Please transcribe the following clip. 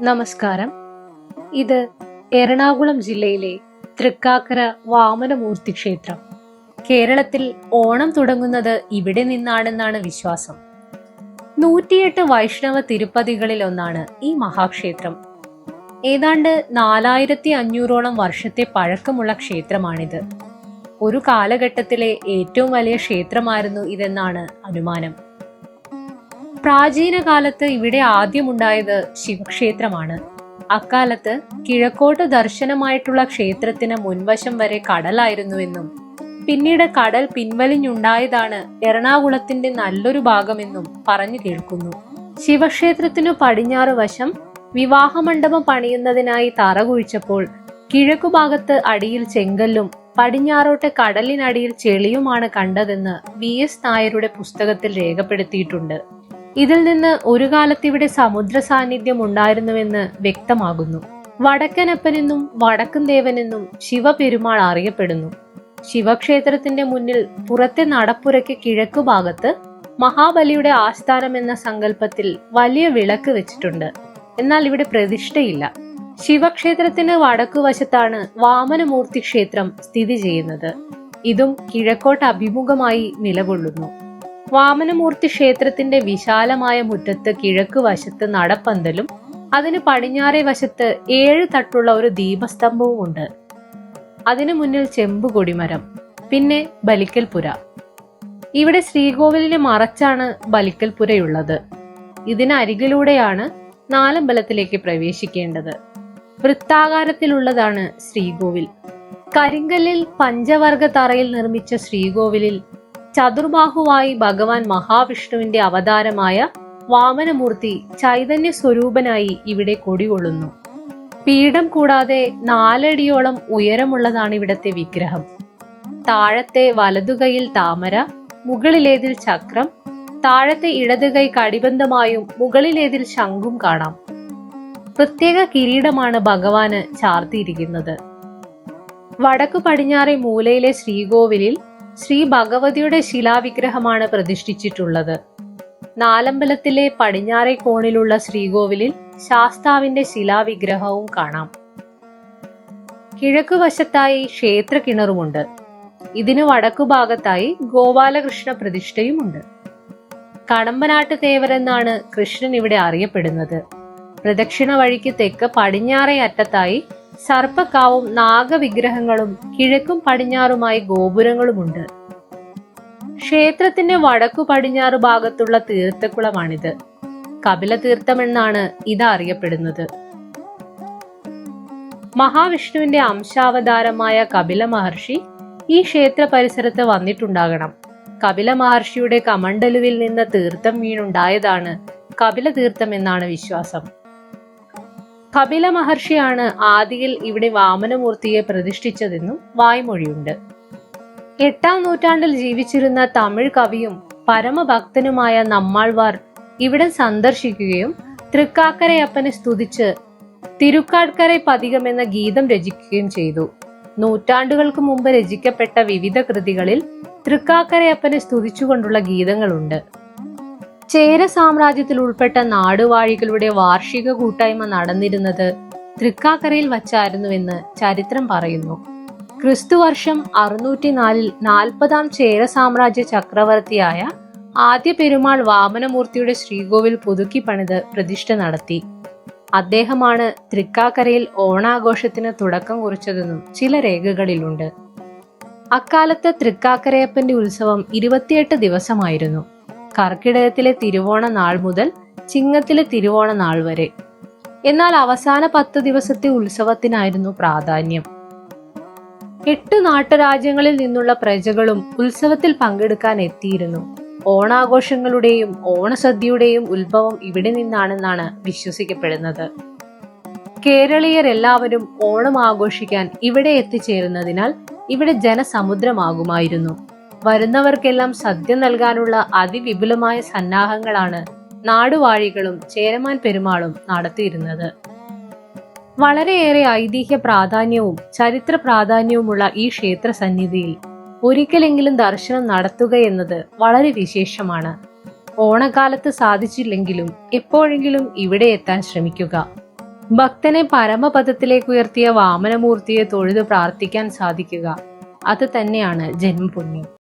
നമസ്കാരം. ഇത് എറണാകുളം ജില്ലയിലെ തൃക്കാക്കര വാമനമൂർത്തി ക്ഷേത്രം. കേരളത്തിൽ ഓണം തുടങ്ങുന്നത് ഇവിടെ നിന്നാണെന്നാണ് വിശ്വാസം. 108 വൈഷ്ണവ തിരുപ്പതികളിൽ ഒന്നാണ് ഈ മഹാക്ഷേത്രം. ഏതാണ്ട് 4500ഓളം വർഷത്തെ പഴക്കമുള്ള ക്ഷേത്രമാണിത്. ഒരു കാലഘട്ടത്തിലെ ഏറ്റവും വലിയ ക്ഷേത്രമായിരുന്നു ഇതെന്നാണ് അനുമാനം. പ്രാചീന കാലത്ത് ഇവിടെ ആദ്യമുണ്ടായത് ശിവക്ഷേത്രമാണ്. അക്കാലത്ത് കിഴക്കോട്ട് ദർശനമായിട്ടുള്ള ക്ഷേത്രത്തിന് മുൻവശം വരെ കടലായിരുന്നുവെന്നും പിന്നീട് കടൽ പിൻവലിഞ്ഞുണ്ടായതാണ് എറണാകുളത്തിന്റെ നല്ലൊരു ഭാഗമെന്നും പറഞ്ഞു കേൾക്കുന്നു. ശിവക്ഷേത്രത്തിനു പടിഞ്ഞാറ് വശം വിവാഹമണ്ഡപം പണിയുന്നതിനായി തറ കുഴിച്ചപ്പോൾ കിഴക്കുഭാഗത്ത് അടിയിൽ ചെങ്കല്ലും പടിഞ്ഞാറോട്ട് കടലിനടിയിൽ ചെളിയുമാണ് കണ്ടതെന്ന് VS നായരുടെ പുസ്തകത്തിൽ രേഖപ്പെടുത്തിയിട്ടുണ്ട്. ഇതിൽ നിന്ന് ഒരു കാലത്ത് ഇവിടെ സമുദ്ര സാന്നിധ്യം ഉണ്ടായിരുന്നുവെന്ന് വ്യക്തമാകുന്നു. വടക്കനപ്പനെന്നും വടക്കൻ ദേവനെന്നും ശിവപെരുമാൾ അറിയപ്പെടുന്നു. ശിവക്ഷേത്രത്തിന്റെ മുന്നിൽ പുറത്തെ നടപ്പുരയ്ക്ക് കിഴക്കുഭാഗത്ത് മഹാബലിയുടെ ആസ്ഥാനം എന്ന സങ്കല്പത്തിൽ വലിയ വിളക്ക് വെച്ചിട്ടുണ്ട്. എന്നാൽ ഇവിടെ പ്രതിഷ്ഠയില്ല. ശിവക്ഷേത്രത്തിന് വടക്കുവശത്താണ് വാമനമൂർത്തി ക്ഷേത്രം സ്ഥിതി ചെയ്യുന്നത്. ഇതും കിഴക്കോട്ട് അഭിമുഖമായി നിലകൊള്ളുന്നു. വാമനമൂർത്തി ക്ഷേത്രത്തിന്റെ വിശാലമായ മുറ്റത്ത് കിഴക്ക് വശത്ത് നടപ്പന്തലും അതിന് പടിഞ്ഞാറേ വശത്ത് 7 തട്ടുള്ള ഒരു ദീപസ്തംഭവും ഉണ്ട്. അതിനു മുന്നിൽ ചെമ്പു കൊടിമരം, പിന്നെ ബലിക്കൽപുര. ഇവിടെ ശ്രീകോവിലിനെ മറച്ചാണ് ബലിക്കൽപുരയുള്ളത്. ഇതിനരികിലൂടെയാണ് നാലമ്പലത്തിലേക്ക് പ്രവേശിക്കേണ്ടത്. വൃത്താകാരത്തിലുള്ളതാണ് ശ്രീകോവിൽ. കരിങ്കല്ലിൽ പഞ്ചവർഗ തറയിൽ നിർമ്മിച്ച ശ്രീകോവിലിൽ ചതുർബാഹുവായി ഭഗവാൻ മഹാവിഷ്ണുവിന്റെ അവതാരമായ വാമനമൂർത്തി ചൈതന്യ സ്വരൂപനായി ഇവിടെ കൊടികൊള്ളുന്നു. പീഠം കൂടാതെ 4 അടിയോളം ഉയരമുള്ളതാണ് ഇവിടത്തെ വിഗ്രഹം. താഴത്തെ വലതുകൈയിൽ താമര, മുകളിലേതിൽ ചക്രം, താഴത്തെ ഇടതുകൈ കടിബന്ധമായും മുകളിലേതിൽ ശംഖും കാണാം. പ്രത്യേക കിരീടമാണ് ഭഗവാന് ചാർത്തിയിരിക്കുന്നത്. വടക്കു പടിഞ്ഞാറെ മൂലയിലെ ശ്രീകോവിലിൽ ശ്രീ ഭഗവതിയുടെ ശിലാവിഗ്രഹമാണ് പ്രതിഷ്ഠിച്ചിട്ടുള്ളത്. നാലമ്പലത്തിലെ പടിഞ്ഞാറേ കോണിലുള്ള ശ്രീകോവിലിൽ ശാസ്താവിന്റെ ശിലാവിഗ്രഹവും കാണാം. കിഴക്കുവശത്തായി ക്ഷേത്ര കിണറുമുണ്ട്. ഇതിനു വടക്കുഭാഗത്തായി ഗോപാലകൃഷ്ണ പ്രതിഷ്ഠയുമുണ്ട്. കടമ്പനാട്ട് തേവരെന്നാണ് കൃഷ്ണൻ ഇവിടെ അറിയപ്പെടുന്നത്. പ്രദക്ഷിണ വഴിക്ക് തെക്ക് പടിഞ്ഞാറേ അറ്റത്തായി സർപ്പക്കാവും നാഗവിഗ്രഹങ്ങളും കിഴക്കും പടിഞ്ഞാറുമായി ഗോപുരങ്ങളുമുണ്ട്. ക്ഷേത്രത്തിന്റെ വടക്കു പടിഞ്ഞാറ് ഭാഗത്തുള്ള തീർത്ഥക്കുളമാണിത്. കപില തീർത്ഥമെന്നാണ് ഇത് അറിയപ്പെടുന്നത്. മഹാവിഷ്ണുവിന്റെ അംശാവതാരമായ കപില മഹർഷി ഈ ക്ഷേത്ര പരിസരത്ത് വന്നിട്ടുണ്ടാകണം. കപില മഹർഷിയുടെ കമണ്ഡലുവിൽ നിന്ന് തീർത്ഥം വീണുണ്ടായതാണ് കപില തീർത്ഥം എന്നാണ് വിശ്വാസം. കപില മഹർഷിയാണ് ആദിയിൽ ഇവിടെ വാമനമൂർത്തിയെ പ്രതിഷ്ഠിച്ചതെന്നും വായ്മൊഴിയുണ്ട്. 8ാം നൂറ്റാണ്ടിൽ ജീവിച്ചിരുന്ന തമിഴ് കവിയും പരമഭക്തനുമായ നമ്മാൾവാർ ഇവിടെ സന്ദർശിക്കുകയും തൃക്കാക്കരയപ്പനെ സ്തുതിച്ച് തിരുക്കാട്കര പതികം എന്ന ഗീതം രചിക്കുകയും ചെയ്തു. നൂറ്റാണ്ടുകൾക്ക് മുമ്പ് രചിക്കപ്പെട്ട വിവിധ കൃതികളിൽ തൃക്കാക്കരയപ്പനെ സ്തുതിച്ചുകൊണ്ടുള്ള ഗീതങ്ങളുണ്ട്. ചേര സാമ്രാജ്യത്തിൽ ഉൾപ്പെട്ട നാടുവാഴികളുടെ വാർഷിക കൂട്ടായ്മ നടന്നിരുന്നത് തൃക്കാക്കരയിൽ വച്ചായിരുന്നുവെന്ന് ചരിത്രം പറയുന്നു. ക്രിസ്തുവർഷം 604 40ാം ചേര സാമ്രാജ്യ ചക്രവർത്തിയായ ആദ്യ പെരുമാൾ വാമനമൂർത്തിയുടെ ശ്രീകോവിൽ പുതുക്കി പണിത് പ്രതിഷ്ഠ നടത്തി. അദ്ദേഹമാണ് തൃക്കാക്കരയിൽ ഓണാഘോഷത്തിന് തുടക്കം കുറിച്ചതെന്നും ചില രേഖകളിലുണ്ട്. അക്കാലത്ത് തൃക്കാക്കരയപ്പന്റെ ഉത്സവം 28 ദിവസമായിരുന്നു. കർക്കിടകത്തിലെ തിരുവോണ നാൾ മുതൽ ചിങ്ങത്തിലെ തിരുവോണ നാൾ വരെ. എന്നാൽ അവസാന 10 ദിവസത്തെ ഉത്സവത്തിനായിരുന്നു പ്രാധാന്യം. 8 നാട്ടുരാജ്യങ്ങളിൽ നിന്നുള്ള പ്രജകളും ഉത്സവത്തിൽ പങ്കെടുക്കാൻ എത്തിയിരുന്നു. ഓണാഘോഷങ്ങളുടെയും ഓണസദ്യയുടെയും ഉത്ഭവം ഇവിടെ നിന്നാണെന്നാണ് വിശ്വസിക്കപ്പെടുന്നത്. കേരളീയർ എല്ലാവരും ഓണം ആഘോഷിക്കാൻ ഇവിടെ എത്തിച്ചേരുന്നതിനാൽ ഇവിടെ ജനസമുദ്രമാകുമായിരുന്നു. വരുന്നവർക്കെല്ലാം സദ്യ നൽകാനുള്ള അതിവിപുലമായ സന്നാഹങ്ങളാണ് നാടുവാഴികളും ചേരമാൻ പെരുമാളും നടത്തിയിരുന്നത്. വളരെയേറെ ഐതിഹ്യ പ്രാധാന്യവും ചരിത്ര പ്രാധാന്യവുമുള്ള ഈ ക്ഷേത്ര സന്നിധിയിൽ ഒരിക്കലെങ്കിലും ദർശനം നടത്തുകയെന്നത് വളരെ വിശേഷമാണ്. ഓണക്കാലത്ത് സാധിച്ചില്ലെങ്കിലും എപ്പോഴെങ്കിലും ഇവിടെ എത്താൻ ശ്രമിക്കുക. ഭക്തനെ പരമപദത്തിലേക്ക് ഉയർത്തിയ വാമനമൂർത്തിയെ തൊഴുത് പ്രാർത്ഥിക്കാൻ സാധിക്കുക അത് തന്നെയാണ് ജന്മപുണ്യം.